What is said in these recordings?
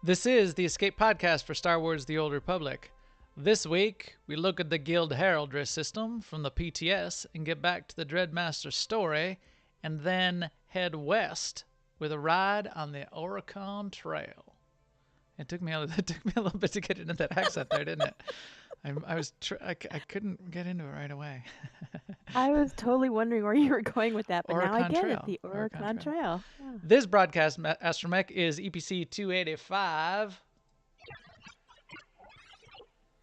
This is the Escape Podcast for Star Wars The Old Republic. This week, we look at the Guild Heraldry system from the PTS and get back to the Dreadmaster story, and then head west with a ride on the Oricon Trail. It took me a little bit to get into that accent there, didn't it? I couldn't get into it right away. I was totally wondering where you were going with that, but now I Oricon get it. Trail. The Oricon Trail. Yeah. This broadcast astromech is EPC 285.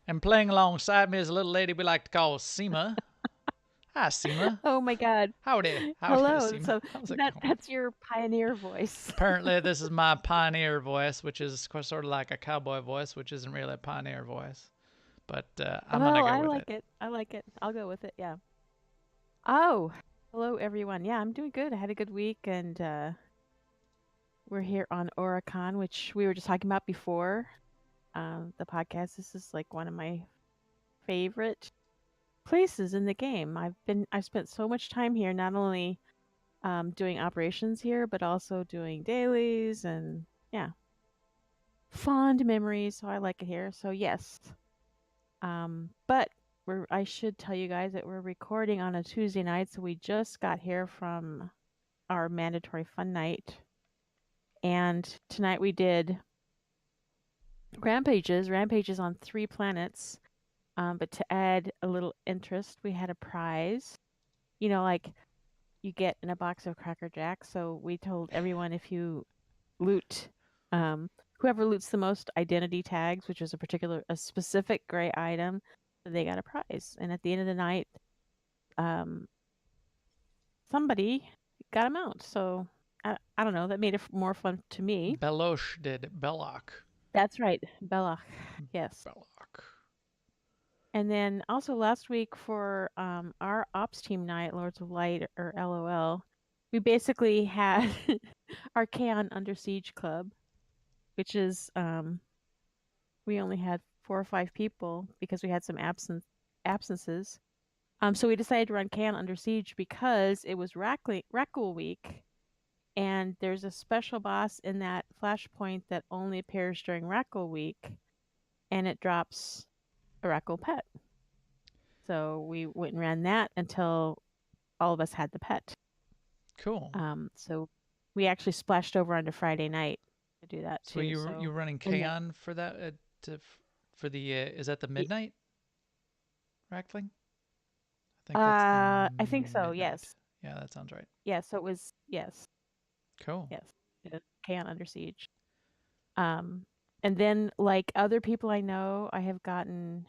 And playing alongside me is a little lady we like to call Seema. Hi, Seema. Oh my God. Howdy. Hello. Seema. So How's it going? that's your pioneer voice. Apparently, this is my pioneer voice, which is sort of like a cowboy voice, which isn't really a pioneer voice. But I'm going to go with it. I like it. I'll go with it. Yeah. Oh, hello everyone. Yeah, I'm doing good. I had a good week, and we're here on Oricon, which we were just talking about before the podcast. This is like one of my favorite places in the game. I've spent so much time here, not only doing operations here, but also doing dailies and yeah, fond memories. So I like it here. So yes, but I should tell you guys that we're recording on a Tuesday night, so we just got here from our mandatory fun night, and tonight we did rampages on 3 planets. But to add a little interest, we had a prize. You know, like you get in a box of Cracker Jacks. So we told everyone, if you loot, whoever loots the most identity tags, which is a specific gray item, they got a prize. And at the end of the night, somebody got them out. So I don't know. That made it more fun to me. Belosh did. Belloc. That's right. Belloc. Yes. Belloc. And then also last week for our ops team night, Lords of Light, or LOL, we basically had our Kaon Under Siege Club, which is, we only had 4 or 5 people because we had some absences. So we decided to run Kaon Under Siege because it was Rackle Week, and there's a special boss in that flashpoint that only appears during Rackle Week, and it drops a Rackle pet. So we went and ran that until all of us had the pet. Cool. So we actually splashed over onto Friday night to do that too. So you're running Kaon for that for the is that the midnight Rackling? I think so. Midnight. Yes. Yeah, that sounds right. Yeah. So it was yes. Cool. Yes. Kaon Under Siege. And then, like other people I know, I have gotten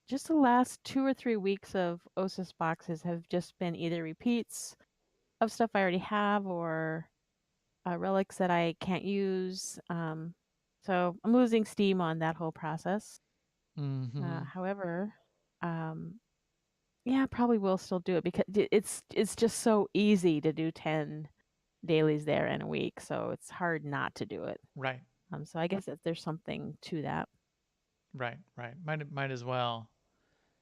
just the last 2 or 3 weeks of OSIS boxes have just been either repeats of stuff I already have or relics that I can't use. So I'm losing steam on that whole process. Mm-hmm. However, yeah, probably will still do it because it's just so easy to do 10 dailies there in a week. So it's hard not to do it. Right. So I guess that there's something to that. Right. Might as well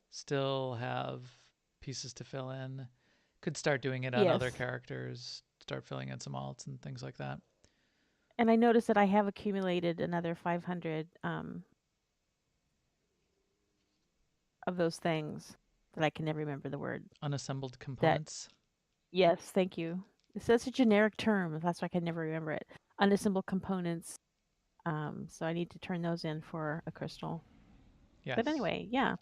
still have pieces to fill in. Could start doing it on other characters, start filling in some alts and things like that. And I noticed that I have accumulated another 500 of those things that I can never remember the word. Unassembled components? Yes, thank you. It's such a generic term. That's why I can never remember it. Unassembled components. So I need to turn those in for a crystal. Yes. But anyway, yeah.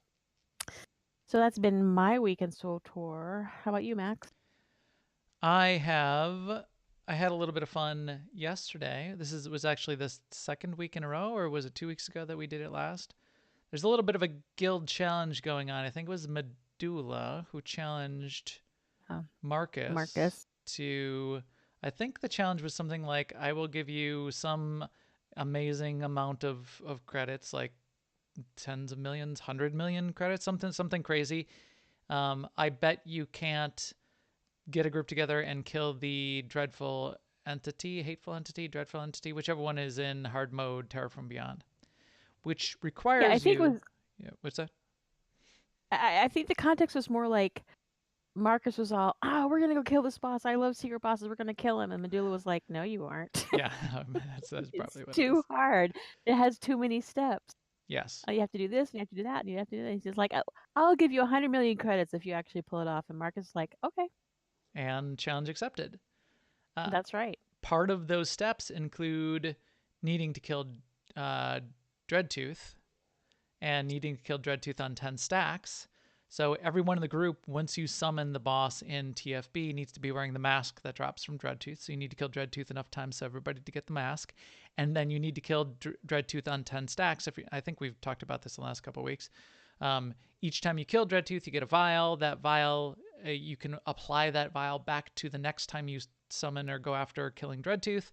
So that's been my week in SWTOR. How about you, Max? I had a little bit of fun yesterday. This was actually the second week in a row, or was it 2 weeks ago that we did it last? There's a little bit of a guild challenge going on. I think it was Medulla who challenged Marcus to, I think the challenge was something like, I will give you some amazing amount of credits, like tens of millions, 100 million credits, something crazy. I bet you can't get a group together and kill the hateful entity, whichever one is in hard mode Terror from Beyond, which requires I think you. Yeah, what's that? I think the context was more like Marcus was all, "Oh, we're gonna go kill this boss. I love secret bosses. We're gonna kill him." And Medulla was like, "No, you aren't. Yeah, that's It's probably what it too is. hard. It has too many steps. Yes, You have to do this, and you have to do that, and you have to do that." He's just like, "I'll give you 100 million credits if you actually pull it off." And Marcus is like, "Okay, and challenge accepted. Uh, that's right." Part of those steps include needing to kill uh, Dreadtooth and needing to kill Dreadtooth on 10 stacks. So everyone in the group, once you summon the boss in TFB, needs to be wearing the mask that drops from Dreadtooth. So you need to kill Dreadtooth enough times for everybody to get the mask. And then you need to kill Dreadtooth on 10 stacks. I think we've talked about this in the last couple of weeks. Each time you kill Dreadtooth, you get a vial. That vial, you can apply that vial back to the next time you summon or go after killing Dreadtooth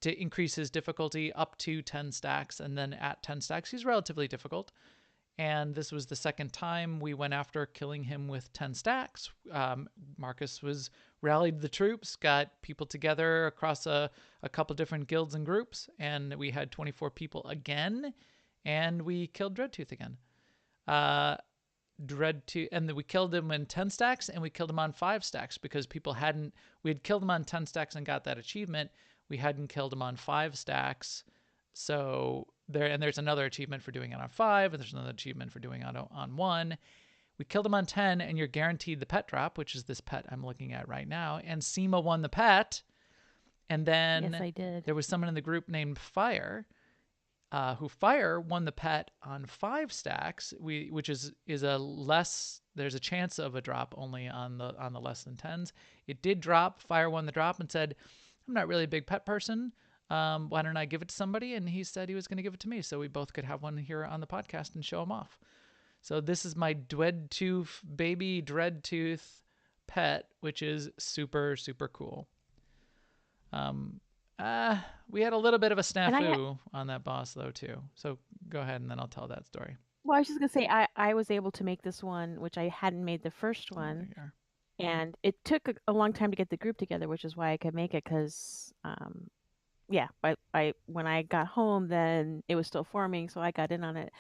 to increase his difficulty up to 10 stacks. And then at 10 stacks, he's relatively difficult. And this was the second time we went after killing him with 10 stacks. Marcus was rallied the troops, got people together across a couple different guilds and groups, and we had 24 people again, and we killed Dreadtooth again. Dreadtooth, and then we killed him in 10 stacks, and we killed him on 5 stacks because people hadn't. We had killed him on 10 stacks and got that achievement. We hadn't killed him on 5 stacks, so there's another achievement for doing it on 5, and there's another achievement for doing it on 1. We killed him on 10, and you're guaranteed the pet drop, which is this pet I'm looking at right now. And Seema won the pet, and Yes, then I did. there was someone in the group named Fire, who Fire won the pet on 5 stacks, which is a less. There's a chance of a drop only on the less than 10s. It did drop. Fire won the drop and said, "I'm not really a big pet person. Why don't I give it to somebody?" And he said he was going to give it to me, so we both could have one here on the podcast and show him off. So this is my Dreadtooth baby Dreadtooth pet, which is super super cool. Um, we had a little bit of a And snafu on that boss though too. So go ahead and then I'll tell that story. well, I was just gonna say, I was able to make this one, which I hadn't made the first Oh, there one, you are. and it took a long time to get the group together, which is why I could make it. Because yeah, I when I got home, then it was still forming, so I got in on it.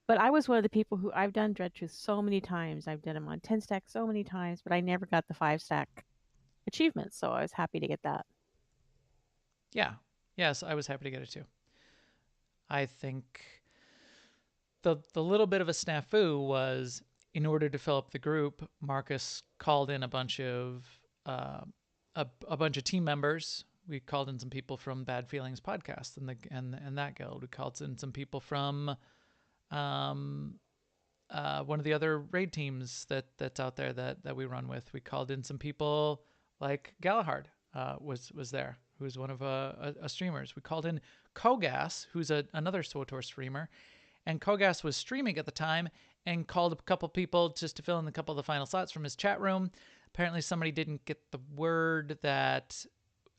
But I was one of the people who I've done Dreadtooth so many times. I've done them on 10 stack so many times, but I never got the 5 stack achievement, so I was happy to get that. Yeah. Yes, I was happy to get it too. I think the little bit of a snafu was in order to fill up the group, Marcus called in a bunch of a bunch of team members. We called in some people from Bad Feelings podcast and that guild. We called in some people from um, one of the other raid teams that's out there that we run with. We called in some people like Galahard was there, who's one of a streamers. We called in Kogas, who's another SWTOR streamer, and Kogas was streaming at the time and called a couple people just to fill in a couple of the final slots from his chat room. Apparently somebody didn't get the word that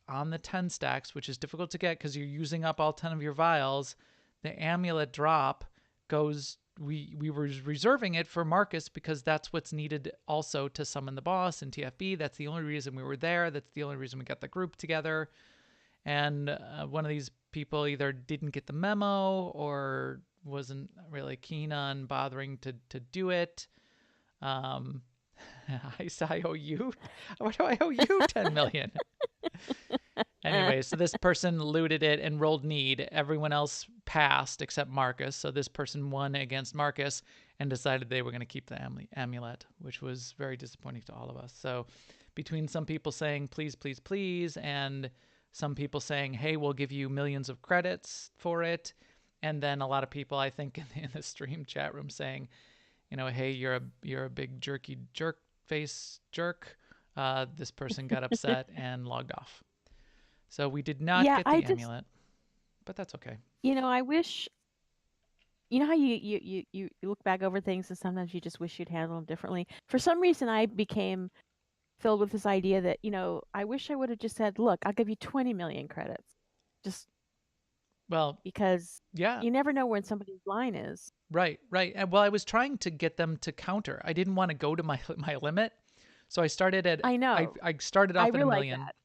on the 10 stacks, which is difficult to get because you're using up all 10 of your vials, the amulet drop goes. We were reserving it for Marcus because that's what's needed also to summon the boss in TFB. That's the only reason we were there. That's the only reason we got the group together. And one of these people either didn't get the memo or wasn't really keen on bothering to do it. Um, I owe you. What do I owe you? 10 million. Anyway, so this person looted it and rolled need. Everyone else passed except Marcus. So this person won against Marcus and decided they were going to keep the amulet, which was very disappointing to all of us. So between some people saying, please, please, please, and some people saying, hey, we'll give you millions of credits for it. And then a lot of people, I think, in the stream chat room saying, hey, you're a big jerk face jerk. This person got upset and logged off. So we did not Yeah, get I the just, amulet, but that's okay. I wish, how you look back over things and sometimes you just wish you'd handle them differently. For some reason, I became filled with this idea that, I wish I would have just said, look, I'll give you 20 million credits. Just Well, because yeah, you never know when somebody's line is. right. And well, I was trying to get them to counter. I didn't want to go to my limit, so I started at I know. I started I off at a realize million, that.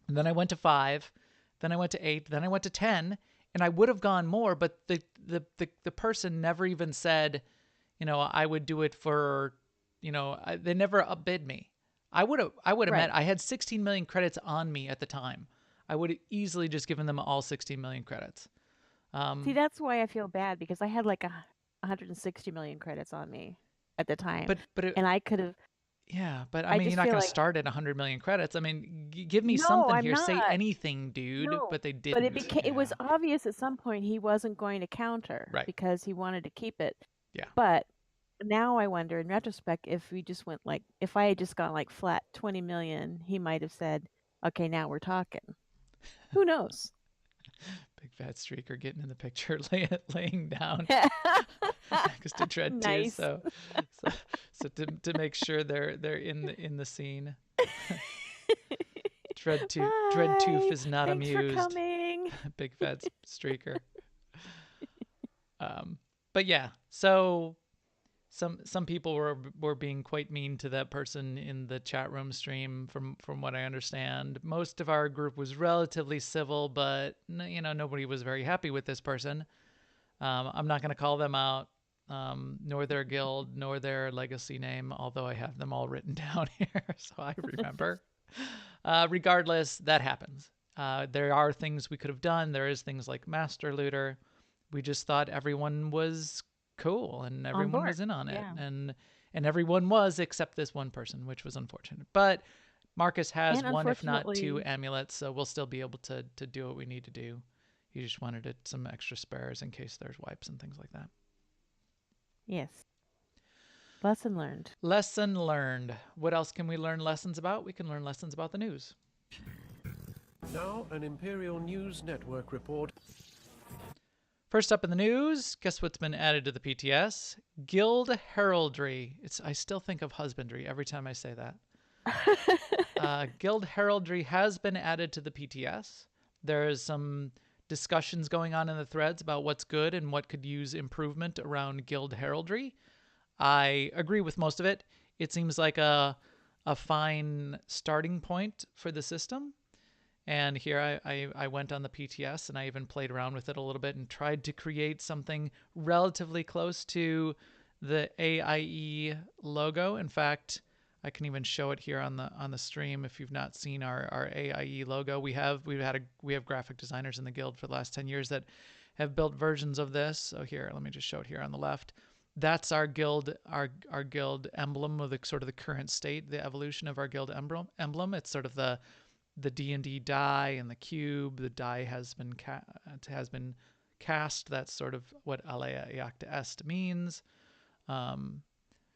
and then I went to 5, then I went to 8, then I went to 10, and I would have gone more, but the person never even said, I would do it for, they never upbid me. I would have met. Right. I had 16 million credits on me at the time. I would have easily just given them all 16 million credits. See, that's why I feel bad because I had like 160 million credits on me at the time, but it, and I could have. yeah, but I I mean, you're just not feel going to like start at 100 million credits. I mean, give me no, something I'm here. Say not. anything, dude. No, But they but didn't. it was Yeah. obvious at some point he wasn't going to counter Right. because he wanted to keep it. Yeah. But now I wonder in retrospect if we just went like if I had just gone like flat 20 million, he might have said, "Okay, now we're talking." Who knows? Big fat streaker getting in the picture, laying down next to Dread 2. Nice. So to make sure they're in the scene. Dread Tooth Bye. is not Thanks for amused. coming. Big fat streaker. But yeah, so some people were being quite mean to that person in the chat room stream from what I understand. Most of our group was relatively civil, but nobody was very happy with this person. I'm not going to call them out, nor their guild, nor their legacy name, although I have them all written down here, so I remember. Regardless, that happens. There are things we could have done. There is things like Master Looter. We just thought everyone was cool and On everyone board. was in on it, Yeah. and everyone was except this one person, which was unfortunate. But Marcus has And one, if not two, unfortunately, amulets, so we'll still be able to do what we need to do. He just wanted some extra spares in case there's wipes and things like that. yes. Lesson learned. Lesson learned. What else can we learn lessons about? We can learn lessons about the news. Now, an Imperial News Network report. First up in the news, guess what's been added to the PTS? Guild heraldry. I still think of husbandry every time I say that. Guild heraldry has been added to the PTS. There's some discussions going on in the threads about what's good and what could use improvement around guild heraldry. I agree with most of it. It seems like a fine starting point for the system. And here I went on the PTS and I even played around with it a little bit and tried to create something relatively close to the AIE logo. In fact, I can even show it here on the stream if you've not seen our AIE logo. We have graphic designers in the guild for the last 10 years that have built versions of this. So here, let me just show it here on the left. That's our guild guild emblem of the sort of the current state, the evolution of our guild emblem. It's sort of the D&D die and the cube. The die has been cast. That's sort of what Alea Iacta Est means.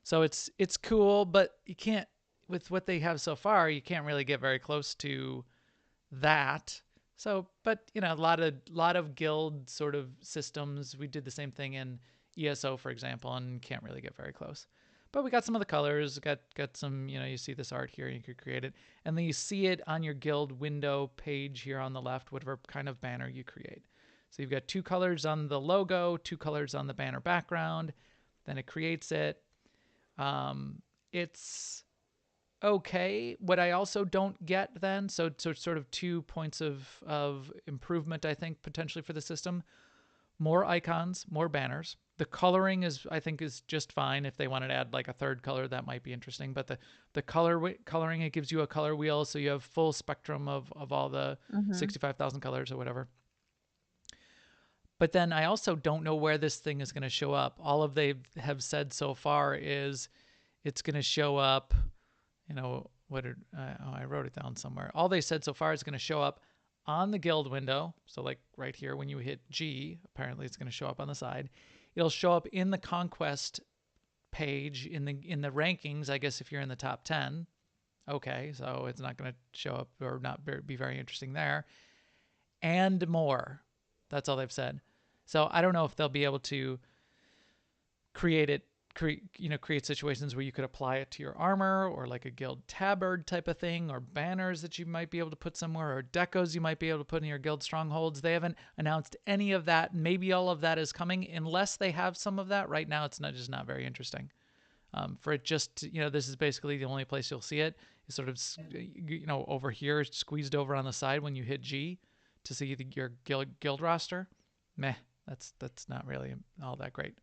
So it's cool, but you can't, with what they have so far, you can't really get very close to that. So, but a lot of guild sort of systems. We did the same thing in ESO, for example, and can't really get very close. But we got some of the colors, got some, you see this art here, you could create it. And then you see it on your guild window page here on the left, whatever kind of banner you create. So you've got 2 colors on the logo, 2 colors on the banner background, then it creates it. It's okay. What I also don't get then, so sort of 2 points of improvement, I think, potentially for the system. More icons, more banners. The coloring I think is just fine. If they wanted to add like a 3rd color, that might be interesting. But the coloring, it gives you a color wheel, so you have full spectrum of all the 65,000 colors or whatever. But then I also don't know where this thing is going to show up. All of they have said so far is it's going to show up, I wrote it down somewhere. All they said so far is going to show up on the guild window. So like right here, when you hit G, apparently it's going to show up on the side. It'll show up in the conquest page in the rankings, I guess, if you're in the top 10. Okay, so it's not going to show up or not be very interesting there. And more. That's all they've said. So I don't know if they'll be able to create situations where you could apply it to your armor, or like a guild tabard type of thing, or banners that you might be able to put somewhere, or decos you might be able to put in your guild strongholds. They haven't announced any of that. Maybe all of that is coming. Unless they have some of that right now, it's just not very interesting. For it just, this is basically the only place you'll see it. It's sort of, over here, squeezed over on the side when you hit G to see your guild roster. Meh, that's not really all that great.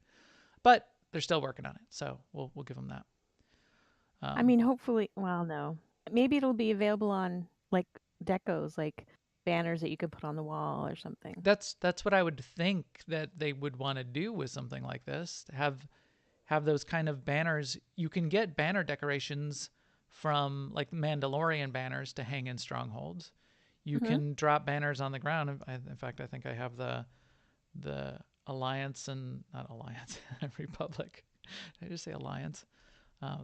But they're still working on it, so we'll give them that. I mean, hopefully, well, no. Maybe it'll be available on like decos, like banners that you could put on the wall or something. That's what I would think that they would want to do with something like this. Have those kind of banners. You can get banner decorations from like Mandalorian banners to hang in strongholds. You Hmm. can drop banners on the ground. In fact, I think I have the Alliance and not Alliance Republic. Did I just say Alliance?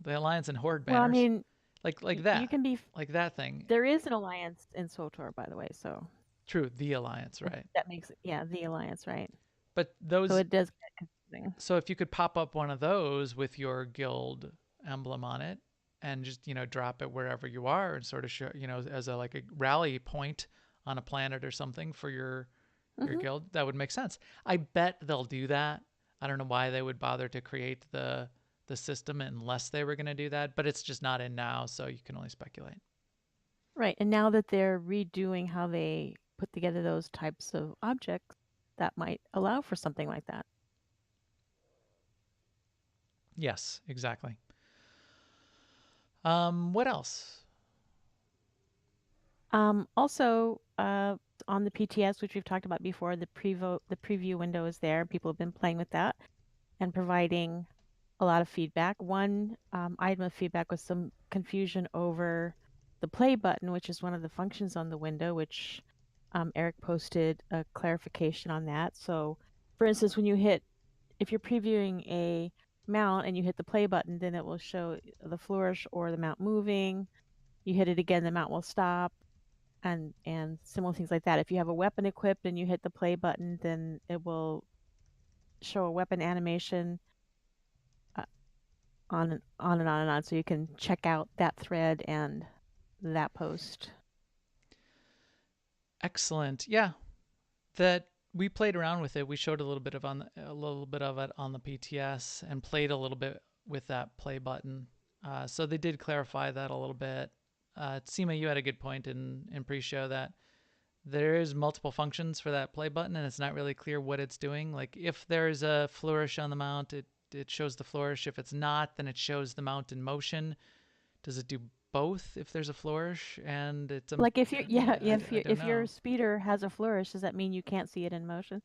The Alliance and Horde Well, I banners, mean, like you that, can be. like that thing. There is an alliance in SWTOR, by the way, so True, the Alliance, right? that makes it, yeah, the alliance, right? But So those, it does get confusing. so if you could pop up one of those with your guild emblem on it and just drop it wherever you are and sort of show as a like a rally point on a planet or something for your Hmm. guild, that would make sense. I bet they'll do that. I don't know why they would bother to create the system unless they were going to do that, but it's just not in now, so you can only speculate. Right. And now that they're redoing how they put together those types of objects, that might allow for something like that. Yes, exactly. What else? Also, on the PTS, which we've talked about before, the preview window is there. People have been playing with that and providing a lot of feedback. One item of feedback was some confusion over the play button, which is one of the functions on the window, which Eric posted a clarification on that. So, for instance, if you're previewing a mount and you hit the play button, then it will show the flourish or the mount moving. You hit it again, the mount will stop, and similar things like that. If you have a weapon equipped and you hit the play button, then it will show a weapon animation, uh, on and on and on and on. So you can check out that thread and that post. Excellent. Yeah, that we played around with it. We showed a little bit of it on the PTS and played a little bit with that play button. So they did clarify that a little bit. Seema, you had a good point in pre-show that there is multiple functions for that play button, and it's not really clear what it's doing. Like if there's a flourish on the mount, it shows the flourish. If it's not, then it shows the mount in motion. Does it do both if there's a flourish and it's a Like if you're yeah, I don't if your know. speeder has a flourish, does that mean you can't see it in motion?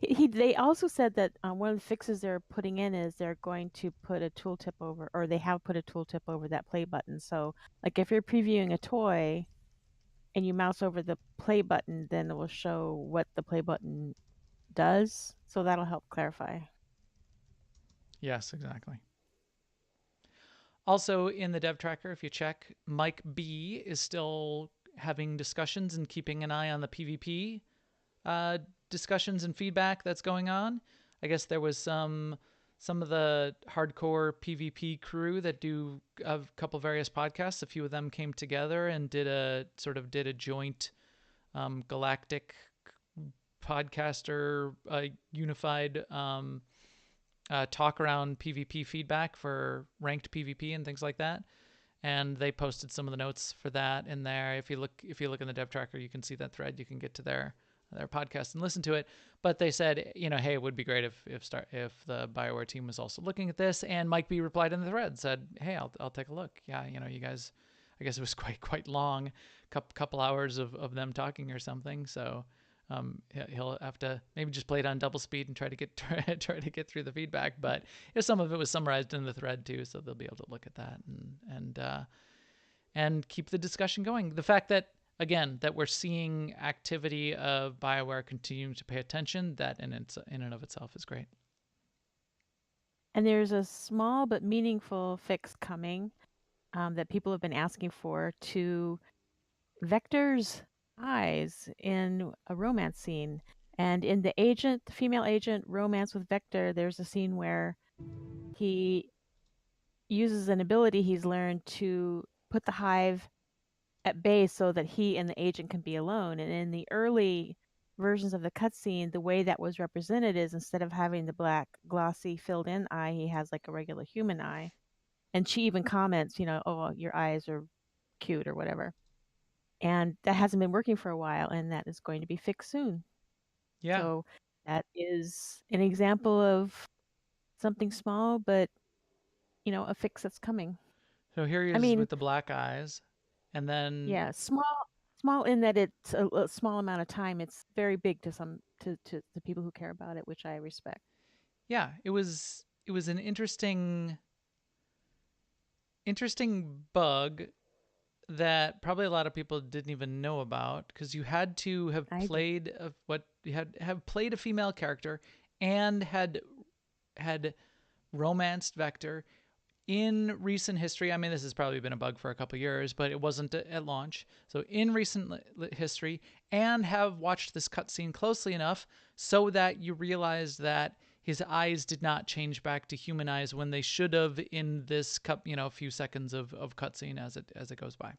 They also said that one of the fixes they're putting in is they're going to put a tooltip over, or they have put a tooltip over that play button. So like if you're previewing a toy and you mouse over the play button, then it will show what the play button does. So that'll help clarify. Yes, exactly. Also, in the dev tracker, if you check, Mike B is still having discussions and keeping an eye on the PvP discussions and feedback that's going on. I guess there was some of the hardcore PvP crew that do a couple various podcasts. A few of them came together and did a joint galactic podcaster unified talk around PvP feedback for ranked PvP and things like that. And they posted some of the notes for that in there. If you look in the dev tracker, you can see that thread. You can get to their podcast and listen to it. But they said, hey, it would be great if the BioWare team was also looking at this. And Mike B replied in the thread, said, hey, I'll take a look. Yeah, you guys, I guess it was quite long, couple hours of them talking or something. So he'll have to maybe just play it on double speed and try to get through the feedback. But some of it was summarized in the thread too, so they'll be able to look at that and keep the discussion going. The fact that again that we're seeing activity of BioWare continuing to pay attention, that in and of itself is great. And there's a small but meaningful fix coming that people have been asking for to Vector's eyes in a romance scene. And in the female agent romance with Vector, there's a scene where he uses an ability he's learned to put the hive at bay so that he and the agent can be alone. And in the early versions of the cutscene, the way that was represented is instead of having the black, glossy, filled in eye, he has like a regular human eye. And she even comments, oh, your eyes are cute or whatever. And that hasn't been working for a while, and that is going to be fixed soon. Yeah. So that is an example of something small, but a fix that's coming. So here he I is mean, with the black eyes, and then yeah, small in that it's a small amount of time. It's very big to to the people who care about it, which I respect. yeah, it was an interesting bug that probably a lot of people didn't even know about, because you had to have I did. played what you had have played a female character and had romanced Vector in recent history. I mean, this has probably been a bug for a couple years, but it wasn't at launch. So in recent history, and have watched this cutscene closely enough so that you realize that his eyes did not change back to human eyes when they should have in this few seconds of cutscene as it goes by.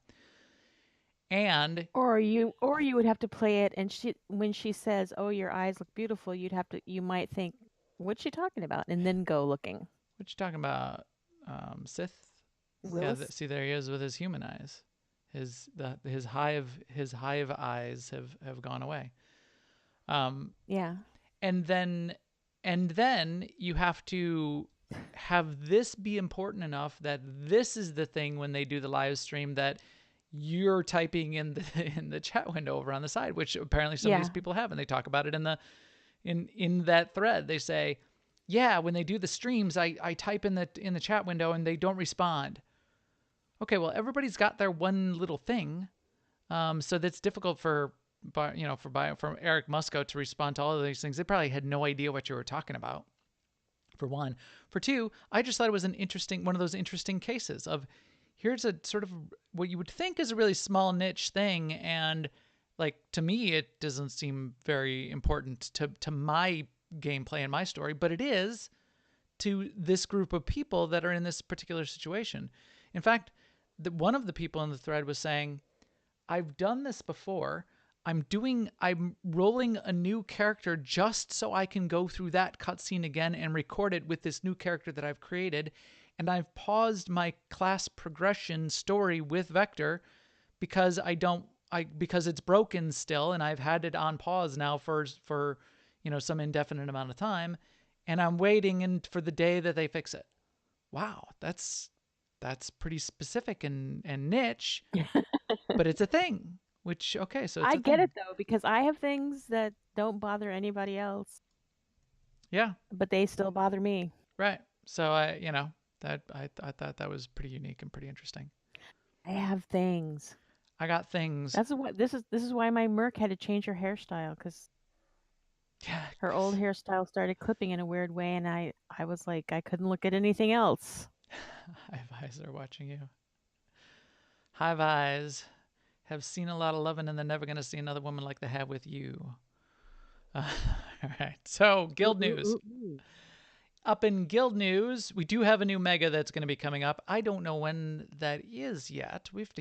And Or you would have to play it, and when she says, "Oh, your eyes look beautiful," you might think, "What's she talking about?" and then go looking. what you talking about, Sith? Yeah, Willis? see, there he is with his human eyes. His hive eyes have gone away. Um, Yeah. and then you have to have this be important enough that this is the thing when they do the live stream that you're typing in the in the chat window over on the side, which apparently some of these Yeah. people have, and they talk about it in that thread. They say, yeah, when they do the streams, I type in the chat window and they don't respond. Okay, well, everybody's got their one little thing, so that's difficult for Eric Musco to respond to all of these things. They probably had no idea what you were talking about, for one. For two, I just thought it was one of those interesting cases of, here's a sort of what you would think is a really small niche thing, and like, to me it doesn't seem very important to my gameplay and my story, but it is to this group of people that are in this particular situation. In fact, one of the people in the thread was saying, I've done this before. I'm rolling a new character just so I can go through that cutscene again and record it with this new character that I've created. And I've paused my class progression story with Vector because because it's broken still, and I've had it on pause now for some indefinite amount of time, and I'm waiting for the day that they fix it. Wow, that's pretty specific and niche, but it's a thing. Which, okay, so it's I a get thing. it though, because I have things that don't bother anybody else, Yeah, but they still bother me. right. So that I thought that was pretty unique and pretty interesting. I have things. I got things. That's what this is why my Merc had to change her hairstyle, because Yeah, her old hairstyle started clipping in a weird way, and I was like, I couldn't look at anything else. Hive eyes are watching you. Hive eyes have seen a lot of loving, and they're never going to see another woman like they have with you. All right. So, Ooh, guild ooh, news. ooh, ooh. Up in guild news, we do have a new mega that's going to be coming up. I don't know when that is yet. We have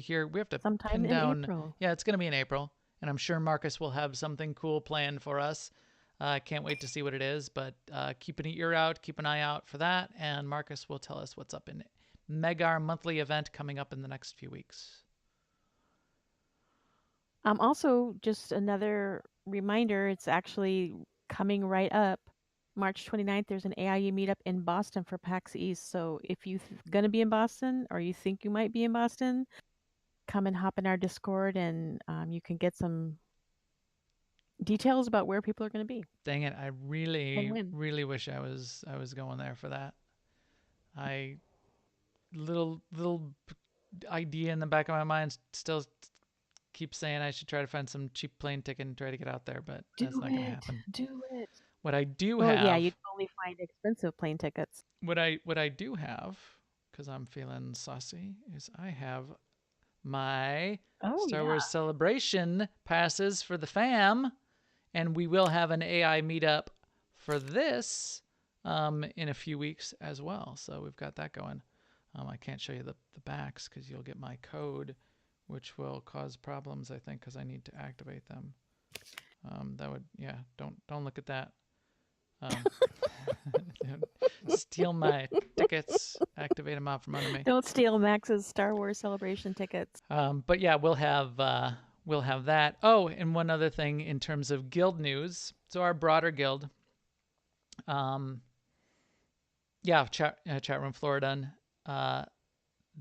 to Sometime pin in down. April. Yeah, it's going to be in April, and I'm sure Marcus will have something cool planned for us. I can't wait to see what it is, but keep an ear out, keep an eye out for that, and Marcus will tell us what's up in Megar monthly event coming up in the next few weeks. Also, just another reminder, it's actually coming right up. March 29th, there's an AIU meetup in Boston for PAX East. So if you're going to be in Boston, or you think you might be in Boston, come and hop in our Discord, and you can get some details about where people are going to be. Dang it! I And really, when. really wish I was going there for that. I little idea in the back of my mind still keeps saying I should try to find some cheap plane ticket and try to get out there, but that's Do not going to it. happen. Do it. What I do Well, yeah, have, you'd only find expensive plane tickets. what I do have, because I'm feeling saucy, is I have my Oh, Star yeah. Wars Celebration passes for the fam, and we will have an AI meetup for this in a few weeks as well. So we've got that going. I can't show you the backs because you'll get my code, which will cause problems, I think, because I need to activate them. That would, yeah, don't look at that. Steal my tickets, activate them out from under me. Don't steal Max's Star Wars Celebration tickets. But yeah, we'll have that. Oh, and one other thing in terms of guild news. So our broader guild, yeah, chat room Floridan.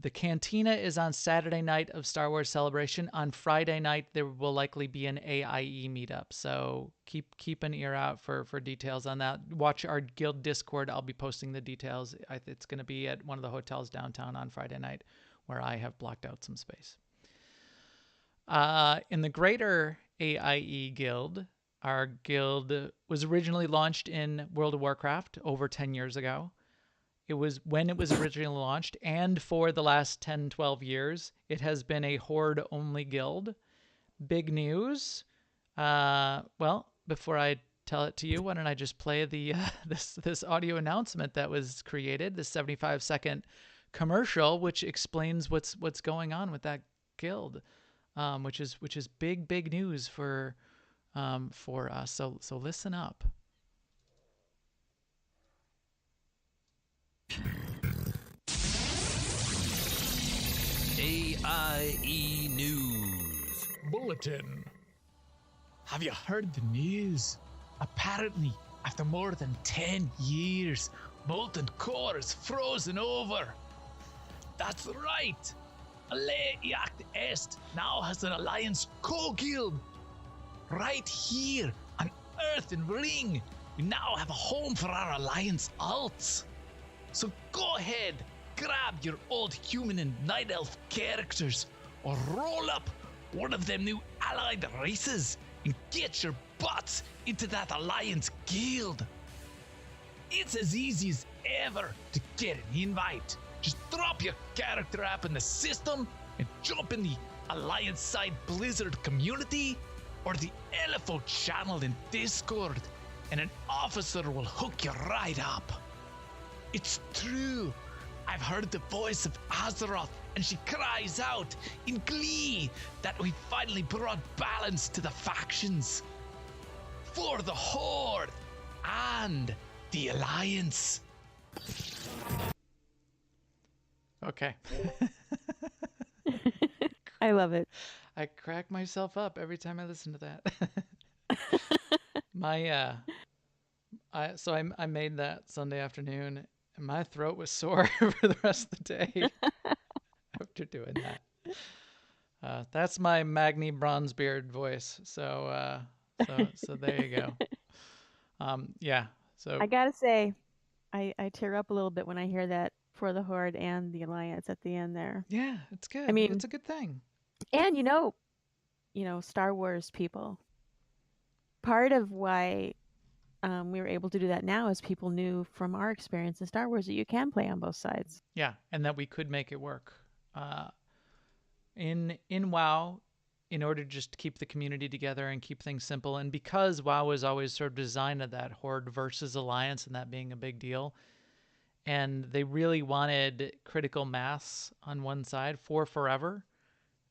The Cantina is on Saturday night of Star Wars Celebration. On Friday night, there will likely be an AIE meetup. So keep an ear out for details on that. Watch our guild Discord. I'll be posting the details. It's going to be at one of the hotels downtown on Friday night, where I have blocked out some space. In the greater AIE guild, our guild was originally launched in World of Warcraft over 10 years ago. It was when it was originally launched, and for the last 10, 12 years, it has been a Horde-only guild. Big news. Well, before I tell it to you, why don't I just play the this audio announcement that was created, this 75-second commercial, which explains what's going on with that guild, which is big news for us. So listen up. AIE News Bulletin. Have you heard the news? Apparently, after more than 10 years, Molten Core is frozen over. That's right. Aleact Est now has an Alliance co-guild. Right here on Earth and Ring, we now have a home for our Alliance alts. So go ahead, grab your old human and night elf characters, or roll up one of them new allied races and get your butts into that Alliance guild. It's as easy as ever to get an invite. Just drop your character app in the system and jump in the Alliance side Blizzard community or the LFO channel in Discord, and an officer will hook you right up. It's true. I've heard the voice of Azeroth, and she cries out in glee that we finally brought balance to the factions. For the Horde and the Alliance. Okay. I love it. I crack myself up every time I listen to that. I made that Sunday afternoon, and my throat was sore for the rest of the day after doing that. That's my Magni Bronzebeard voice. So there you go. Yeah. So I gotta say, I tear up a little bit when I hear that for the Horde and the Alliance at the end there. yeah, it's good. I mean, it's a good thing. and you know, Star Wars people. Part of why we were able to do that now is people knew from our experience in Star Wars that you can play on both sides. Yeah, and that we could make it work. In WoW, in order to just keep the community together and keep things simple, and because WoW was always sort of designed at that Horde versus Alliance and that being a big deal, and they really wanted critical mass on one side for forever,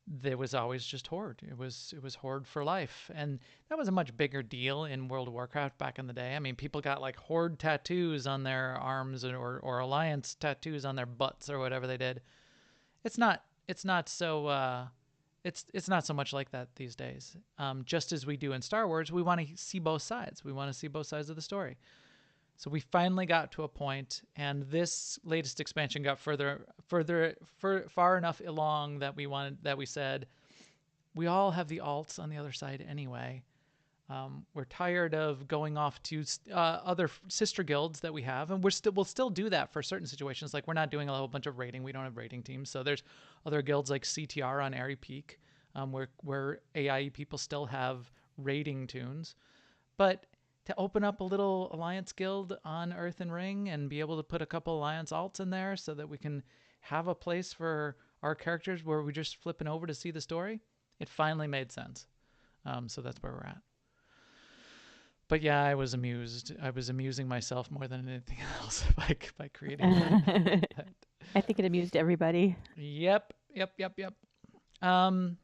there was always just Horde. It was Horde for life, and that was a much bigger deal in World of Warcraft back in the day. I mean, people got like Horde tattoos on their arms or Alliance tattoos on their butts or whatever they did. It's not so much like that these days. Just as we do in Star Wars, we want to see both sides. We want to see both sides of the story. So we finally got to a point, and this latest expansion got far enough along that we said we all have the alts on the other side anyway. We're tired of going off to other sister guilds that we have, and we'll still do that for certain situations. Like, we're not doing a whole bunch of raiding. We don't have raiding teams. So there's other guilds like CTR on Airy Peak, where AIE people still have raiding tunes. But to open up a little Alliance guild on Earth and Ring and be able to put a couple Alliance alts in there so that we can have a place for our characters where we're just flipping over to see the story, it finally made sense. So that's where we're at. But yeah, I was amused. I was amusing myself more than anything else by creating that. I think it amused everybody. Yep. And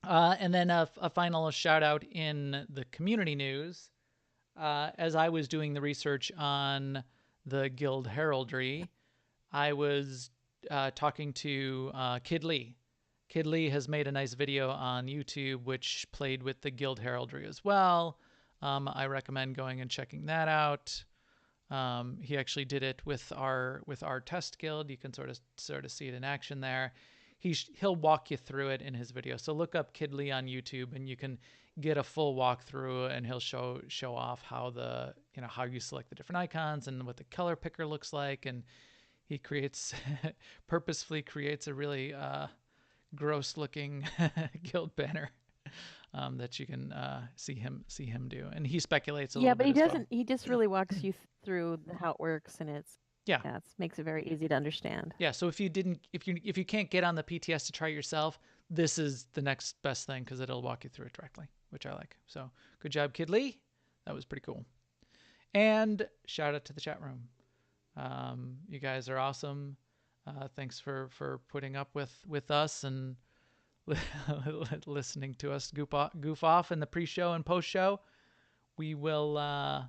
then a final shout out in the community news. As I was doing the research on the guild heraldry, I was talking to Kid Lee. Kid Lee has made a nice video on YouTube which played with the guild heraldry as well. I recommend going and checking that out. He actually did it with our test guild. You can sort of see it in action there. He'll walk you through it in his video. So look up Kid Lee on YouTube, and you can get a full walkthrough, and he'll show off how how you select the different icons and what the color picker looks like, and he purposefully creates a really gross looking guild banner that you can see him do, and he speculates a Yeah, little but bit he as doesn't. well. He just really walks you through how it works, and it makes it very easy to understand. Yeah. So if you can't get on the PTS to try it yourself, this is the next best thing because it'll walk you through it directly, which I like. So good job, Kid Lee. That was pretty cool. And shout out to the chat room. You guys are awesome. Thanks for putting up with us and listening to us goof off in the pre-show and post-show. We will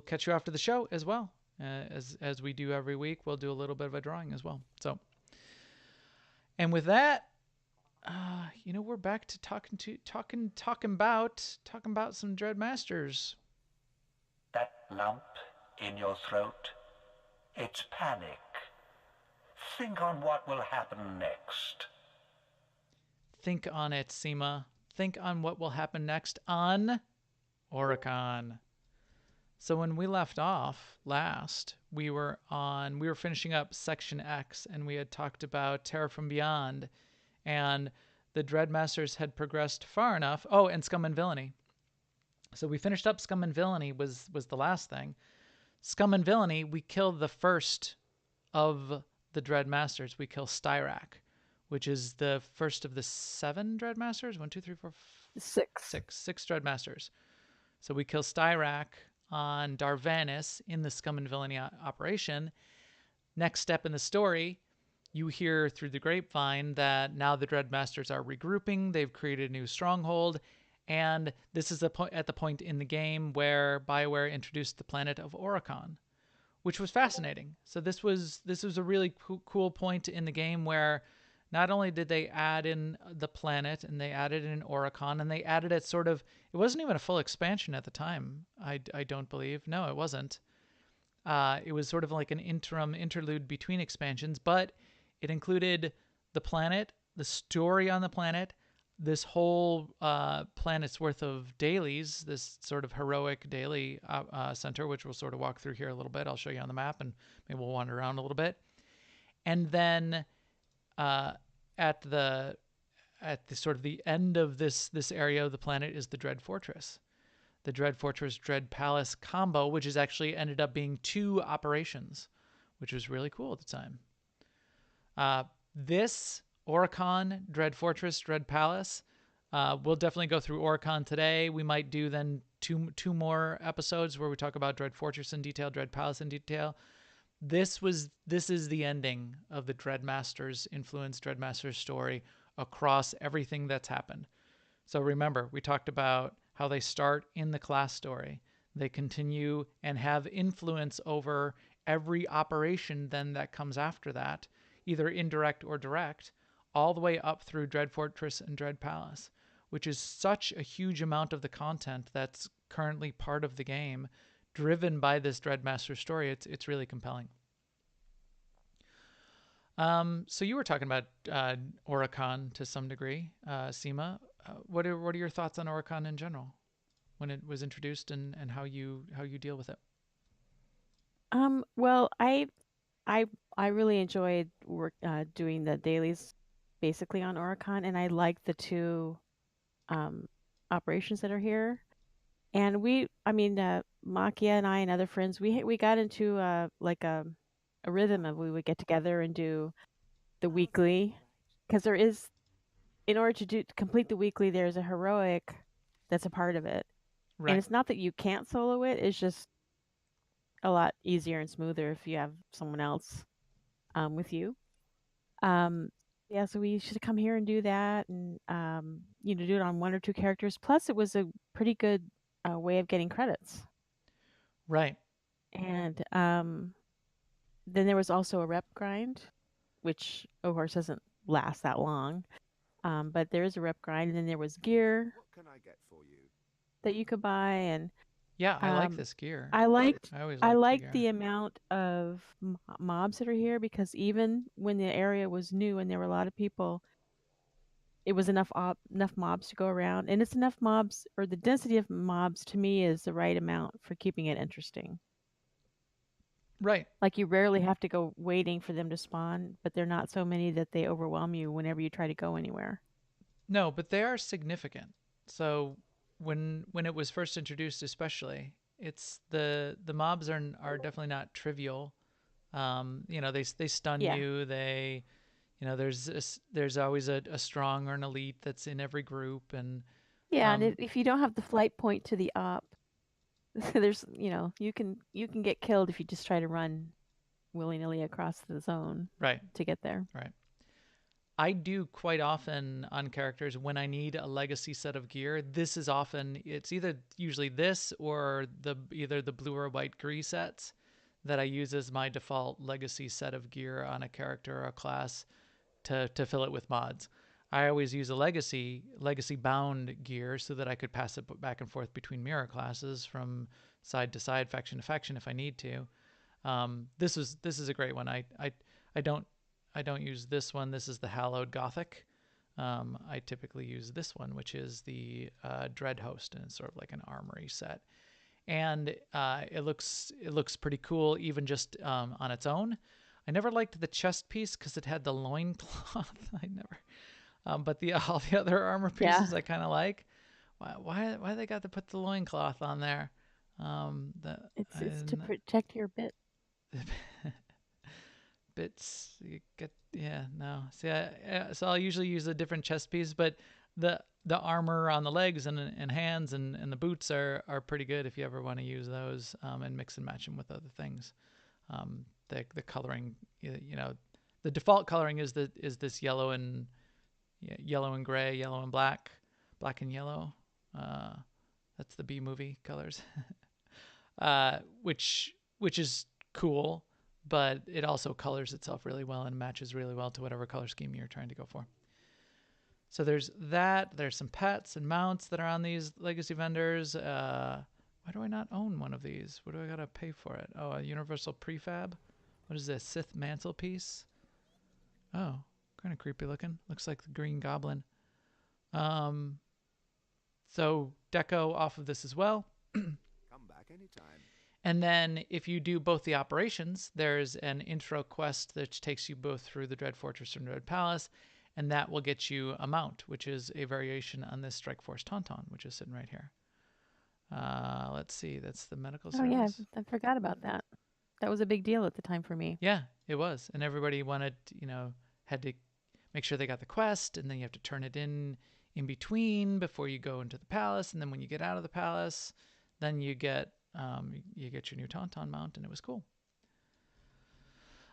catch you after the show as well. As we do every week, we'll do a little bit of a drawing as well. So, and with that, we're back to talking about some Dread Masters. That lump in your throat, it's panic. Think on what will happen next. Think on it, Seema. Think on what will happen next on Oricon. So when we left off last, we were finishing up Section X, and we had talked about Terror from Beyond, and the Dreadmasters had progressed far enough. Oh, and Scum and Villainy. So we finished up Scum and Villainy was the last thing. Scum and Villainy, we killed the first of the Dreadmasters. We kill Styrak, which is the first of the 7 Dreadmasters. 1, 2, 3, 4, 6 Dreadmasters. So we kill Styrak on Darvanis in the Scum and Villainy operation. Next step in the story, you hear through the grapevine that now the Dreadmasters are regrouping. They've created a new stronghold, and this is at the point in the game where BioWare introduced the planet of Oricon, which was fascinating. So this was a really cool point in the game where not only did they add in the planet, and they added in Oricon, and they added it it wasn't even a full expansion at the time, I don't believe. No, it wasn't. It was sort of like an interlude between expansions, but it included the planet, the story on the planet, this whole planet's worth of dailies, this sort of heroic daily center, which we'll sort of walk through here a little bit. I'll show you on the map, and maybe we'll wander around a little bit. And then at the sort of the end of this area of the planet is the Dread Fortress. The Dread Fortress Dread Palace combo, which has actually ended up being 2 operations, which was really cool at the time. This Oricon, Dread Fortress, Dread Palace, we'll definitely go through Oricon today. We might do then two more episodes where we talk about Dread Fortress in detail, Dread Palace in detail. This is the ending of the Dreadmasters influence, Dreadmasters story across everything that's happened. So remember, we talked about how they start in the class story. They continue and have influence over every operation then that comes after that, either indirect or direct, all the way up through Dread Fortress and Dread Palace, which is such a huge amount of the content that's currently part of the game, driven by this Dreadmaster story. It's really compelling. So you were talking about Oricon to some degree, Seema. What are your thoughts on Oricon in general when it was introduced, and how you deal with it? Well, I really enjoyed doing the dailies basically on Oricon, and I like the 2 operations that are here. And Makia and I and other friends, we got into a rhythm of we would get together and do the weekly, because there is, in order to complete the weekly, there's a heroic that's a part of it. Right. And it's not that you can't solo it, it's just a lot easier and smoother if you have someone else with you. Yeah, so we should come here and do that, and do it on 1 or 2 characters. Plus, it was a pretty good way of getting credits. Right. And then there was also a rep grind, which of course doesn't last that long. But there is a rep grind, and then there was gear What can I get for you? that you could buy, and Yeah, I like Um, this gear. I liked I always I liked the liked gear. the amount of mobs that are here because even when the area was new and there were a lot of people, it was enough mobs to go around, and it's enough mobs, or the density of mobs to me is the right amount for keeping it interesting. Right. Like you rarely have to go waiting for them to spawn, but they're not so many that they overwhelm you whenever you try to go anywhere. No, but they are significant. So when it was first introduced, especially, it's the mobs are definitely not trivial. You know, they stun Yeah. you. They, you know, there's always a strong or an elite that's in every group, and Yeah, and um, if you don't have the flight point to the op, there's, you can get killed if you just try to run willy-nilly across the zone right, to get there. right. I do quite often on characters when I need a legacy set of gear. This is often it's either usually this or either the blue or white Gree sets that I use as my default legacy set of gear on a character or a class to fill it with mods. I always use a legacy bound gear so that I could pass it back and forth between mirror classes from side to side, faction to faction if I need to. This is a great one. I don't I don't use this one. This is the Hallowed Gothic. I typically use this one, which is the Dread Host, and it's sort of like an armory set. And it looks pretty cool, even just on its own. I never liked the chest piece because it had the loincloth. I never, but the all the other armor Yeah. pieces I kind of like. Why they got to put the loincloth on there? The It's to and protect your bit. bits you get, yeah, no, see, so I'll usually use a different chest piece, but the armor on the legs and hands and the boots are pretty good if you ever want to use those, and mix and match them with other things. The coloring, you know, the default coloring is this yellow and, yeah, yellow and gray, yellow and black, black and yellow. uh that's the B movie colors. Which is cool, but it also colors itself really well and matches really well to whatever color scheme you're trying to go for. So there's that. There's some pets and mounts that are on these legacy vendors. Why do I not own one of these? What do I gotta pay for it? Oh, a universal prefab. What is this? Sith mantelpiece. Oh, kind of creepy looking. Looks like the Green Goblin. Um, so deco off of this as well. Come back anytime. And then if you do both the operations, there's an intro quest that takes you both through the Dread Fortress and Dread Palace, and that will get you a mount, which is a variation on this Strike Force Tauntaun, which is sitting right here. Let's see, that's the medical Oh yeah, service. I forgot about that. That was a big deal at the time for me. Yeah, it was. And everybody wanted, had to make sure they got the quest, and then you have to turn it in between before you go into the palace, and then when you get out of the palace, then you get your new Tauntaun mount, and it was cool.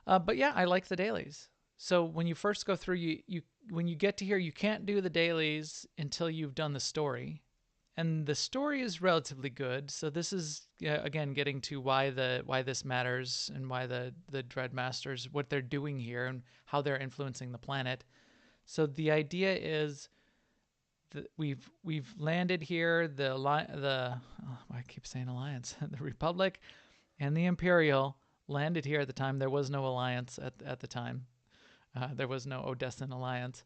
But yeah, I like the dailies. So when you first go through, when you get to here, you can't do the dailies until you've done the story, and the story is relatively good. So this is, again, getting to why this matters and why the Dreadmasters, what they're doing here and how they're influencing the planet. So the idea is that we've landed here. I keep saying alliance. The Republic and the Imperial landed here at the time. There was no alliance at the time. There was no Odessan alliance.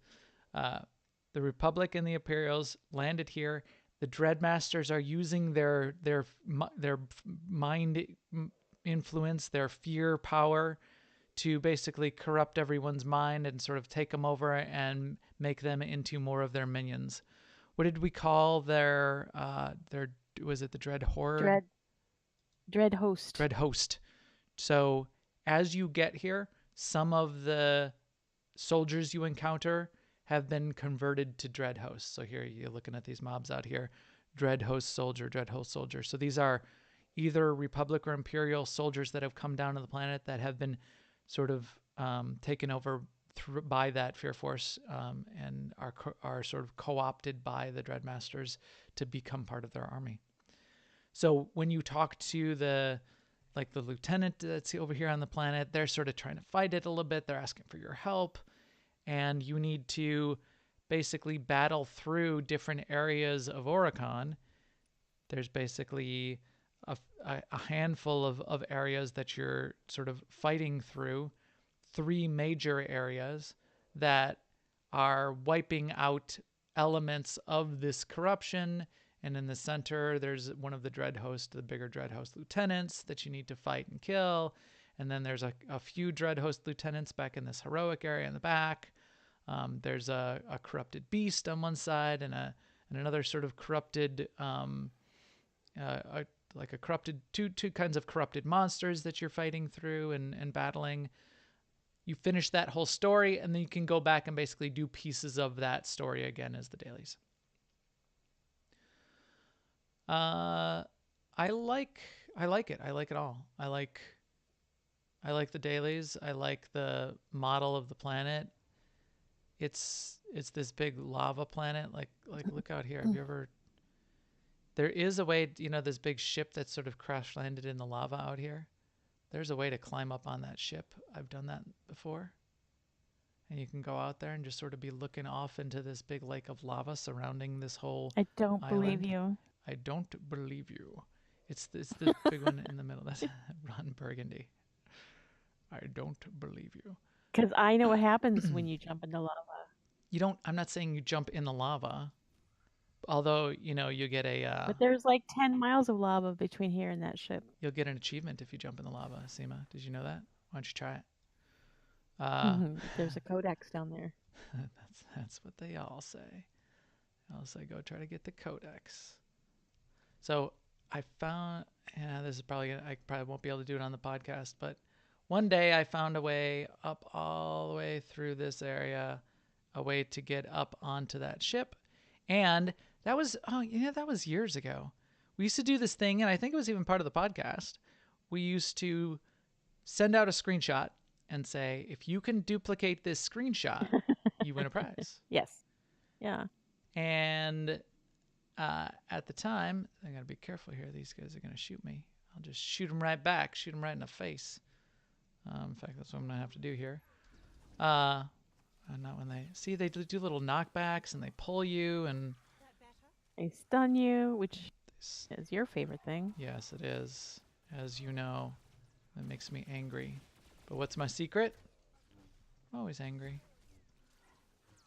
The Republic and the Imperials landed here. The Dreadmasters are using their mind influence, their fear power, to basically corrupt everyone's mind and sort of take them over and make them into more of their minions. What did we call their was it the Dread Horde? Dread Host. Dread Host. So as you get here, some of the soldiers you encounter have been converted to Dread Hosts. So here you're looking at these mobs out here. Dread Host Soldier, Dread Host Soldier. So these are either Republic or Imperial soldiers that have come down to the planet that have been sort of taken over by that Fear Force, and are sort of co-opted by the Dreadmasters to become part of their army. So when you talk to the lieutenant that's over here on the planet, they're sort of trying to fight it a little bit. They're asking for your help, and you need to basically battle through different areas of Oricon. There's basically a handful of areas that you're sort of fighting through, 3 major areas that are wiping out elements of this corruption. And in the center, there's one of the the bigger Dread Host lieutenants that you need to fight and kill. And then there's a few Dread Host lieutenants back in this heroic area in the back. There's a corrupted beast on one side and another sort of corrupted, like a corrupted, two kinds of corrupted monsters that you're fighting through and battling. You finish that whole story, and then you can go back and basically do pieces of that story again as the dailies. I like it. I like it all. I like the dailies. I like the model of the planet. It's this big lava planet. Like look out here. Have you ever? There is a way, this big ship that sort of crash landed in the lava out here. There's a way to climb up on that ship. I've done that before. And you can go out there and just sort of be looking off into this big lake of lava surrounding this whole I don't island. believe you. I don't believe you. It's this big one in the middle. That's Ron Burgundy. I don't believe you. Because I know what happens when you jump into lava. You don't. I'm not saying you jump in the lava. Although you get a. But there's like 10 miles of lava between here and that ship. You'll get an achievement if you jump in the lava, Seema. Did you know that? Why don't you try it? There's a codex down there. That's what they all say. I'll say go try to get the codex. So I found, this is I probably won't be able to do it on the podcast, but one day I found a way up all the way through this area, a way to get up onto that ship. And that was, that was years ago. We used to do this thing, and I think it was even part of the podcast. We used to send out a screenshot and say, if you can duplicate this screenshot, you win a prize. Yes. Yeah. And at the time, I got to be careful here. These guys are going to shoot me. I'll just shoot them right back, shoot them right in the face. In fact, that's what I'm going to have to do here. Not when they do little knockbacks and they pull you and They stun you, which is your favorite thing. yes, it is. As you know, that makes me angry. But what's my secret? I'm always angry.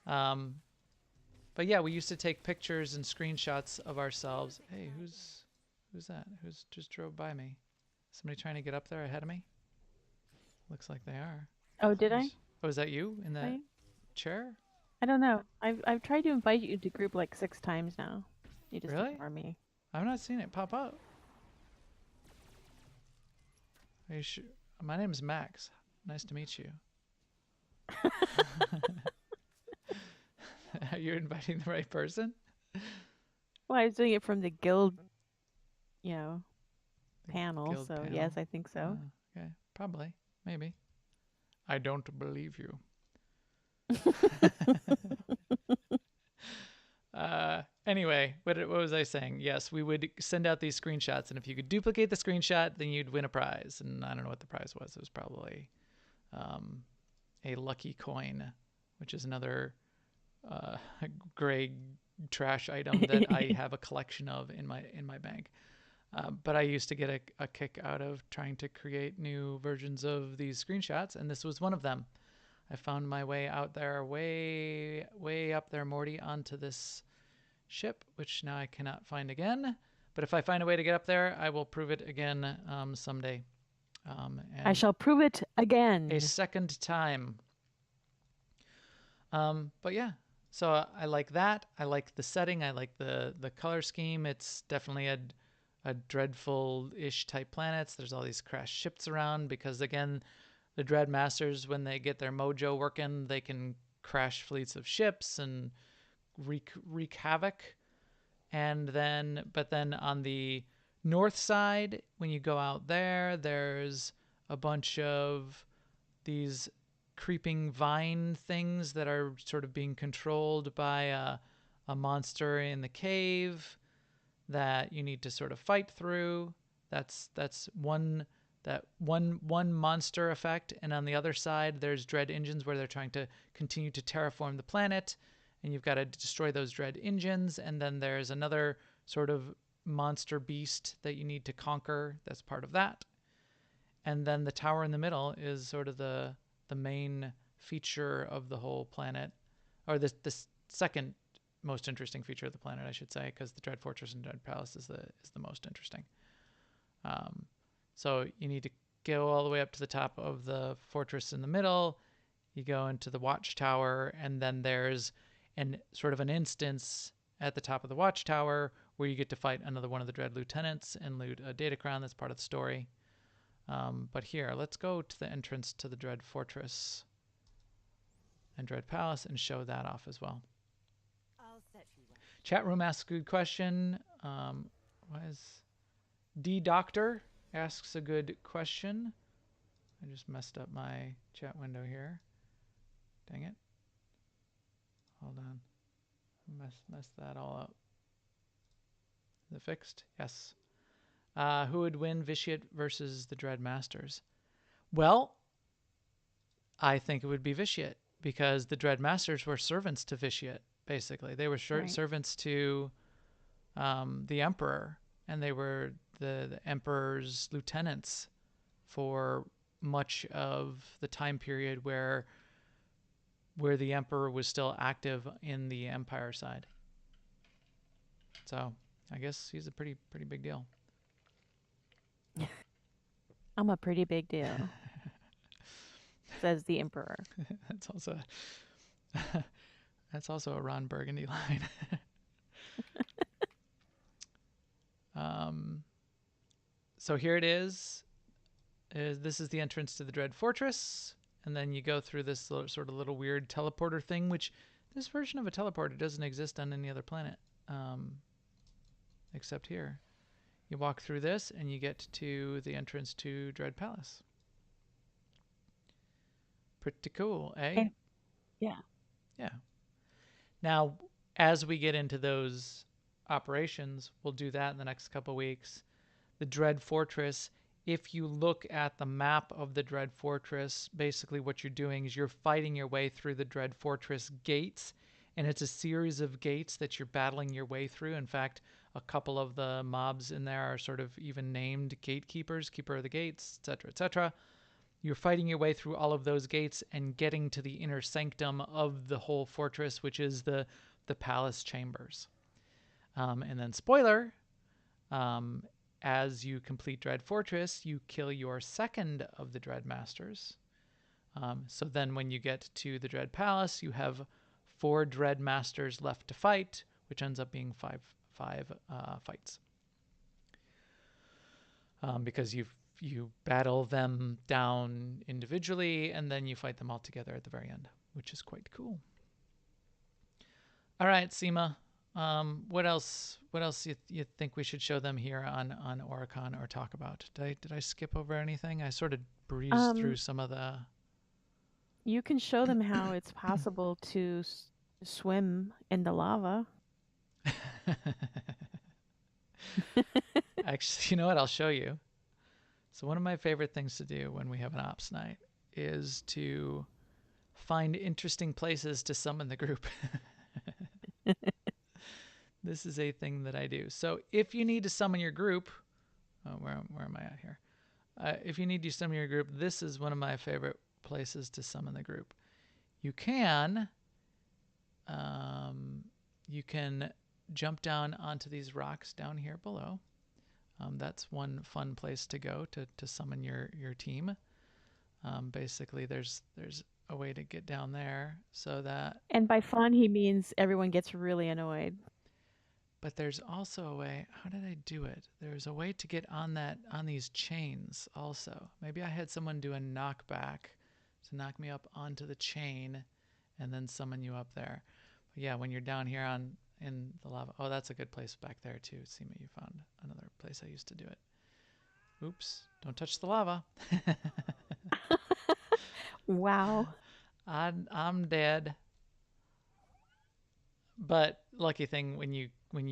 But yeah, we used to take pictures and screenshots of ourselves. Hey, who's that? Who's just drove by me? Somebody trying to get up there ahead of me? Looks like they are. Oh, did I? Oh, is that you in that Right. chair? I don't know. I've tried to invite you to group like 6 times now. You just Really? ignore me. I've not seen it pop up. Are you sure? My name is Max. Nice to meet you. Are you inviting the right person? Well, I was doing it from the guild, panel. Guild So panel? yes, I think so. Okay, probably, maybe. I don't believe you. Anyway, what was I saying? Yes, we would send out these screenshots, and if you could duplicate the screenshot, then you'd win a prize. And I don't know what the prize was. It was probably a lucky coin, which is another gray trash item that I have a collection of in my bank. But I used to get a kick out of trying to create new versions of these screenshots, and this was one of them. I found my way out there, way up there, Morty, onto this ship, which now I cannot find again. But if I find a way to get up there, I will prove it again someday. I shall prove it again. A second time. But yeah, so I like that. I like the setting. I like the color scheme. It's definitely a dreadful-ish type planets. There's all these crashed ships around because, again, the Dread Masters, when they get their mojo working, they can crash fleets of ships and wreak havoc. But then on the north side, when you go out there, there's a bunch of these creeping vine things that are sort of being controlled by a monster in the cave that you need to sort of fight through. That's one monster effect. And on the other side, there's dread engines where they're trying to continue to terraform the planet, and you've got to destroy those dread engines. And then there's another sort of monster beast that you need to conquer. That's part of that. And then the tower in the middle is sort of the main feature of the whole planet, or the second most interesting feature of the planet, I should say, because the Dread Fortress and Dread Palace is the most interesting. So you need to go all the way up to the top of the fortress in the middle. You go into the watchtower, and then there's an instance at the top of the watchtower where you get to fight another one of the Dread Lieutenants and loot a data crown. That's part of the story. But here, let's go to the entrance to the Dread Fortress and Dread Palace and show that off as well. Chat room asks a good question. Why is D Doctor asks a good question? I just messed up my chat window here. Dang it. Hold on. Messed that all up. Is it fixed? Yes. Who would win Vitiate versus the Dread Masters? Well, I think it would be Vitiate, because the Dread Masters were servants to Vitiate, basically. They were servants to the Emperor, and they were the Emperor's lieutenants for much of the time period where the Emperor was still active in the Empire side. So I guess he's a pretty big deal. I'm a pretty big deal, says the Emperor. That's also a Ron Burgundy line. So here it is. This is the entrance to the Dread Fortress, and then you go through this sort of little weird teleporter thing, which this version of a teleporter doesn't exist on any other planet, except here. You walk through this, and you get to the entrance to Dread Palace. Pretty cool, eh? Okay. Yeah. Yeah. Now, as we get into those operations, we'll do that in the next couple weeks. The Dread Fortress, if you look at the map of the Dread Fortress, basically what you're doing is you're fighting your way through the Dread Fortress gates, and it's a series of gates that you're battling your way through. In fact, a couple of the mobs in there are sort of even named gatekeepers, keeper of the gates, etc., etc. You're fighting your way through all of those gates and getting to the inner sanctum of the whole fortress, which is the palace chambers. And then, spoiler, as you complete Dread Fortress, you kill your second of the Dread Masters. So then when you get to the Dread Palace, you have 4 Dread Masters left to fight, which ends up being five fights. Because you battle them down individually, and then you fight them all together at the very end, which is quite cool. All right, Seema. What else you think we should show them here on Oricon or talk about? Did I skip over anything? I sort of breezed through some of the... You can show them how it's possible to swim in the lava. Actually, you know what? I'll show you. So one of my favorite things to do when we have an ops night is to find interesting places to summon the group. This is a thing that I do. So if you need to summon your group, where am I at here? If you need to summon your group, this is one of my favorite places to summon the group. You can jump down onto these rocks down here below. That's one fun place to go to summon your team. Basically, there's a way to get down there so that... And by fun, he means everyone gets really annoyed. But there's also a way... How did I do it? There's a way to get on these chains also. Maybe I had someone do a knockback to knock me up onto the chain and then summon you up there. But yeah, when you're down here in the lava... Oh, that's a good place back there too. See me, you found another place I used to do it. Oops, don't touch the lava. Wow. I'm dead. But lucky thing when you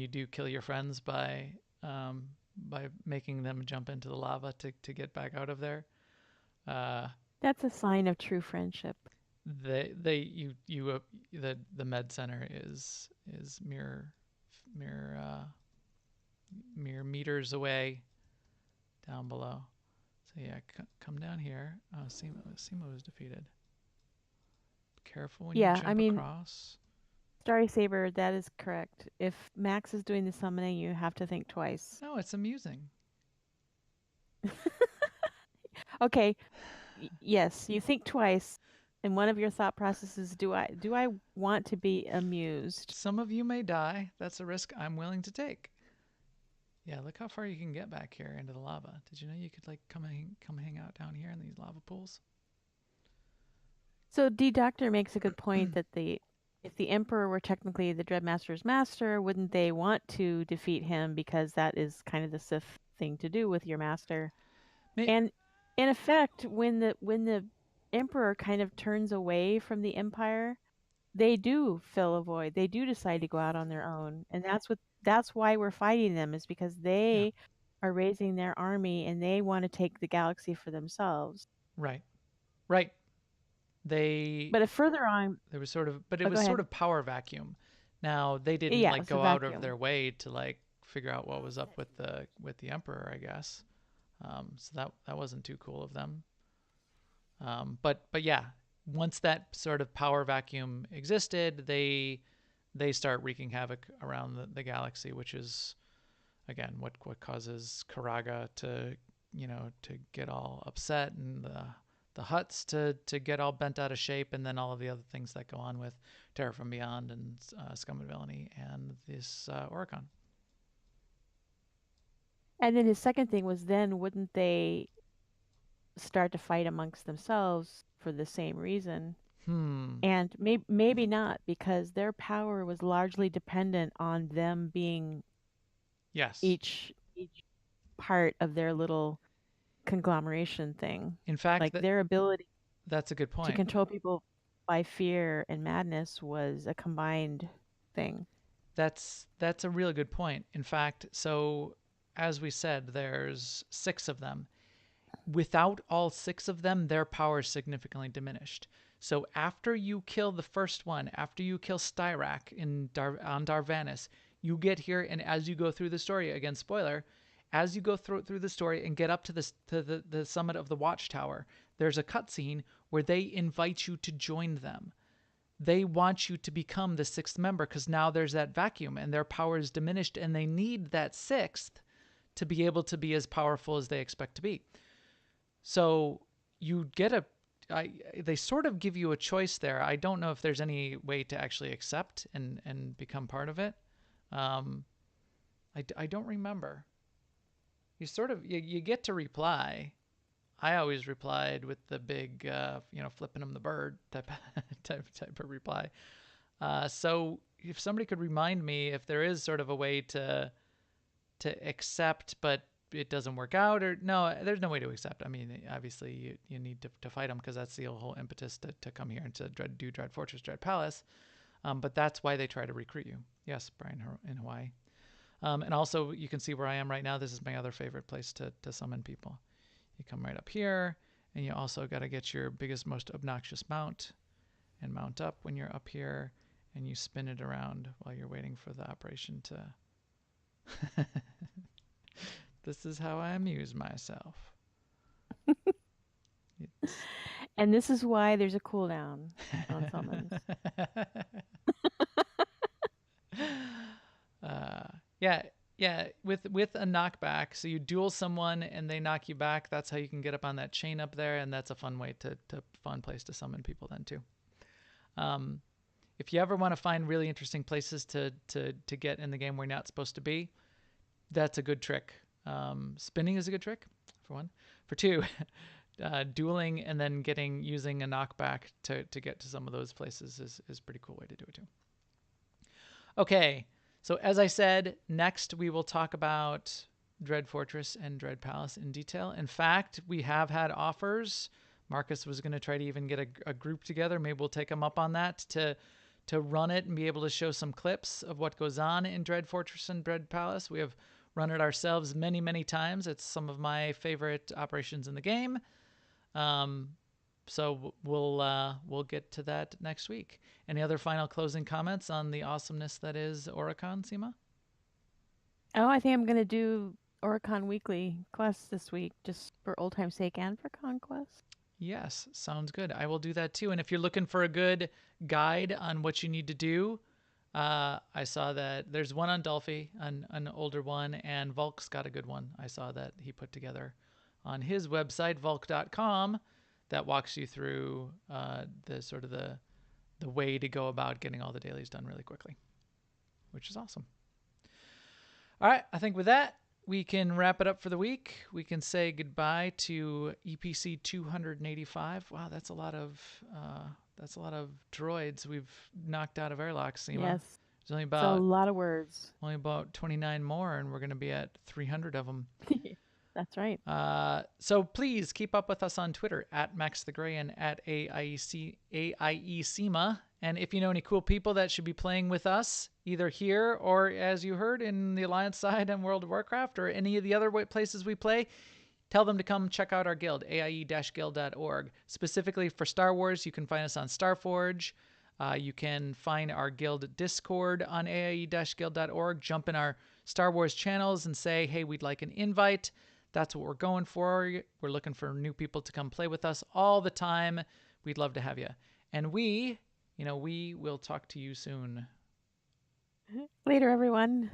do kill your friends by making them jump into the lava to get back out of there. That's a sign of true friendship. The med center is mere mere meters away down below. So yeah, come down here. Oh, Sema was defeated. Be careful when you Yeah, I jump mean, across. Starry Saber, that is correct. If Max is doing the summoning, you have to think twice. No, it's amusing. Okay, yes, you think twice. And one of your thought processes, do I want to be amused? Some of you may die. That's a risk I'm willing to take. Yeah, look how far you can get back here into the lava. Did you know you could like come hang out down here in these lava pools? So D Doctor makes a good point that if the Emperor were technically the Dreadmaster's master, wouldn't they want to defeat him because that is kind of the Sith thing to do with your master? And in effect, when the Emperor kind of turns away from the Empire, they do fill a void. They do decide to go out on their own, and that's why we're fighting them, is because they are raising their army and they want to take the galaxy for themselves. Right. Right. But further on, there was sort of, but it oh, go was ahead. sort of power vacuum. Now they didn't Yeah, like it's a go out of vacuum. their way to like figure out what was up with the Emperor, I guess. So that wasn't too cool of them. But yeah, once that sort of power vacuum existed, they start wreaking havoc around the galaxy, which is again what causes Karaga to to get all upset, and the Hutts to get all bent out of shape, and then all of the other things that go on with Terror from Beyond and Scum and Villainy and this Oricon. And then his second thing was, then wouldn't they start to fight amongst themselves for the same reason? And maybe not, because their power was largely dependent on them being each part of their little conglomeration thing. In fact, like their ability that's a good point to control people by fear and madness was a combined thing. That's a really good point. In fact, so as we said, there's 6 of them. Without all 6 of them, their power is significantly diminished. So after you kill the first one, after you kill Styrak on Darvanis, you get here, and as you go through the story, again, spoiler, as you go through the story and get up to the summit of the Watchtower, there's a cutscene where they invite you to join them. They want you to become the 6th member because now there's that vacuum and their power is diminished, and they need that 6th to be able to be as powerful as they expect to be. So you get they sort of give you a choice there. I don't know if there's any way to actually accept and become part of it. I don't remember. You sort of, you get to reply. I always replied with the big, flipping them the bird type of reply. So if somebody could remind me if there is sort of a way to accept, but it doesn't work out, or no, there's no way to accept. I mean, obviously you need to fight them because that's the whole impetus to come here and to do Dread Fortress, Dread Palace. But that's why they try to recruit you. Yes, Brian in Hawaii. And also you can see where I am right now. This is my other favorite place to summon people. You come right up here, and you also got to get your biggest, most obnoxious mount and mount up when you're up here, and you spin it around while you're waiting for the operation to... This is how I amuse myself. And this is why there's a cooldown on summons. Yeah. With a knockback, so you duel someone and they knock you back. That's how you can get up on that chain up there, and that's a fun way fun place to summon people then too. If you ever want to find really interesting places to get in the game where you're not supposed to be, that's a good trick. Spinning is a good trick, for one. For two, dueling and then using a knockback to get to some of those places is a pretty cool way to do it too. Okay, so as I said, next we will talk about Dread Fortress and Dread Palace in detail. In fact, we have had offers. Marcus was going to try to even get a group together. Maybe we'll take him up on that to run it and be able to show some clips of what goes on in Dread Fortress and Dread Palace. We have run it ourselves many, many times. It's some of my favorite operations in the game. So we'll get to that next week. Any other final closing comments on the awesomeness that is Oricon, Seema? Oh, I think I'm gonna do Oricon Weekly Quest this week, just for old time's sake and for Conquest. Yes, sounds good. I will do that too. And if you're looking for a good guide on what you need to do, I saw that there's one on Dolphy, an older one, and Volk's got a good one. I saw that he put together on his website, Volk.com, that walks you through the sort of the way to go about getting all the dailies done really quickly, which is awesome. All right, I think with that, we can wrap it up for the week. We can say goodbye to EPC 285. Wow, that's a lot of droids we've knocked out of airlock, Seema. Yes, There's only it's a about lot of words. 29 more, and we're going to be at 300 of them. That's right. So please keep up with us on Twitter at Max the Gray and at AIESEMA. And if you know any cool people that should be playing with us, either here or, as you heard, in the Alliance side and World of Warcraft or any of the other places we play, tell them to come check out our guild, aie-guild.org. Specifically for Star Wars, you can find us on Starforge. You can find our guild Discord on aie-guild.org. Jump in our Star Wars channels and say, hey, we'd like an invite. That's what we're going for. We're looking for new people to come play with us all the time. We'd love to have you. And we will talk to you soon. Later, everyone.